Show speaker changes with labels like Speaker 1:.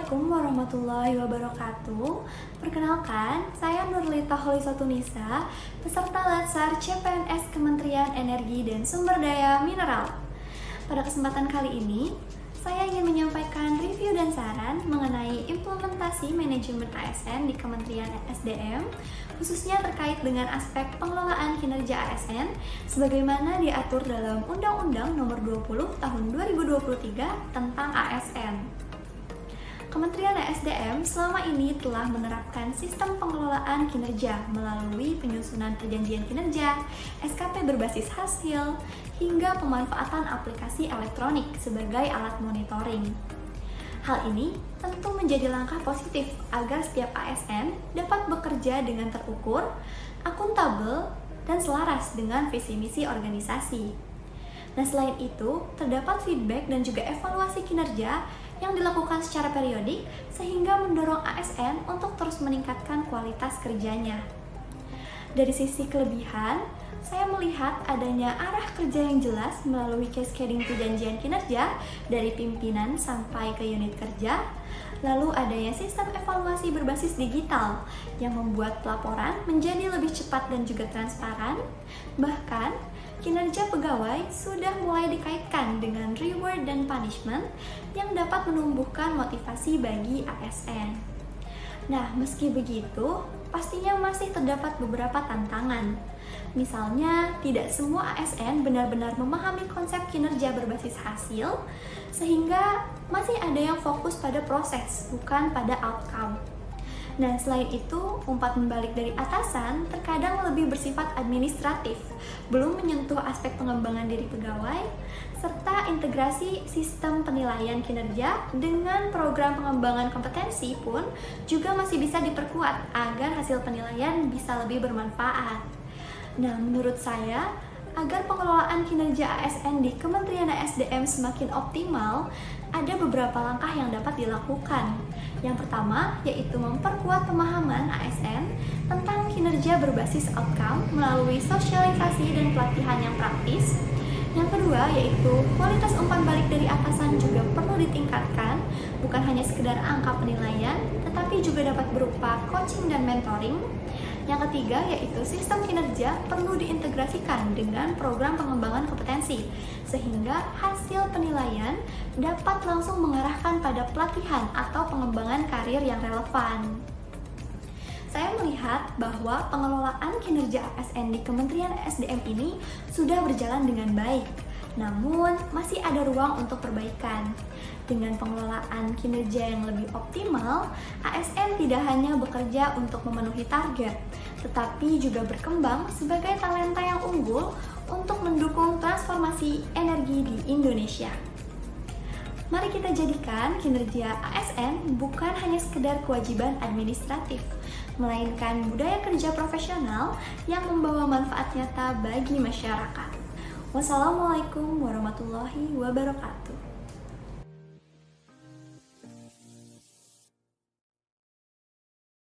Speaker 1: Assalamualaikum warahmatullahi wabarakatuh. Perkenalkan, saya Nurlita Holisotunisa, peserta Latsar CPNS Kementerian Energi dan Sumber Daya Mineral. Pada kesempatan kali ini, saya ingin menyampaikan review dan saran mengenai implementasi manajemen ASN di Kementerian SDM, khususnya terkait dengan aspek pengelolaan kinerja ASN sebagaimana diatur dalam Undang-Undang Nomor 20 Tahun 2023 tentang ASN. Kementerian SDM selama ini telah menerapkan sistem pengelolaan kinerja melalui penyusunan perjanjian kinerja, SKP berbasis hasil, hingga pemanfaatan aplikasi elektronik sebagai alat monitoring. Hal ini tentu menjadi langkah positif agar setiap ASN dapat bekerja dengan terukur, akuntabel, dan selaras dengan visi misi organisasi. Nah, selain itu, terdapat feedback dan juga evaluasi kinerja yang dilakukan secara periodik sehingga mendorong ASN untuk terus meningkatkan kualitas kerjanya. Dari sisi kelebihan, saya melihat adanya arah kerja yang jelas melalui cascading perjanjian kinerja dari pimpinan sampai ke unit kerja, lalu adanya sistem evaluasi berbasis digital yang membuat pelaporan menjadi lebih cepat dan juga transparan, bahkan kinerja pegawai sudah mulai dikaitkan dengan reward dan punishment yang dapat menumbuhkan motivasi bagi ASN. Nah, meski begitu, pastinya masih terdapat beberapa tantangan. Misalnya, tidak semua ASN benar-benar memahami konsep kinerja berbasis hasil, sehingga masih ada yang fokus pada proses, bukan pada outcome. Nah, selain itu, umpan balik dari atasan terkadang lebih bersifat administratif, belum menyentuh aspek pengembangan diri pegawai, serta integrasi sistem penilaian kinerja dengan program pengembangan kompetensi pun juga masih bisa diperkuat agar hasil penilaian bisa lebih bermanfaat. Nah, menurut saya, agar pengelolaan kinerja ASN di Kementerian SDM semakin optimal, ada beberapa langkah yang dapat dilakukan. Yang pertama, yaitu memperkuat pemahaman ASN tentang kinerja berbasis outcome melalui sosialisasi dan pelatihan yang praktis. Yang kedua, yaitu kualitas umpan balik dari atasan juga perlu ditingkatkan, bukan hanya sekedar angka penilaian, tetapi juga dapat berupa coaching dan mentoring. Yang ketiga, yaitu sistem kinerja perlu diintegrasikan dengan program pengembangan kompetensi, sehingga hasil penilaian dapat langsung mengarahkan pada pelatihan atau pengembangan karir yang relevan. Saya melihat bahwa pengelolaan kinerja ASN di Kementerian SDM ini sudah berjalan dengan baik, namun masih ada ruang untuk perbaikan. Dengan pengelolaan kinerja yang lebih optimal, ASN tidak hanya bekerja untuk memenuhi target, tetapi juga berkembang sebagai talenta yang unggul untuk mendukung transformasi energi di Indonesia. Mari kita jadikan kinerja ASN bukan hanya sekedar kewajiban administratif, melainkan budaya kerja profesional yang membawa manfaat nyata bagi masyarakat. Wassalamualaikum warahmatullahi wabarakatuh.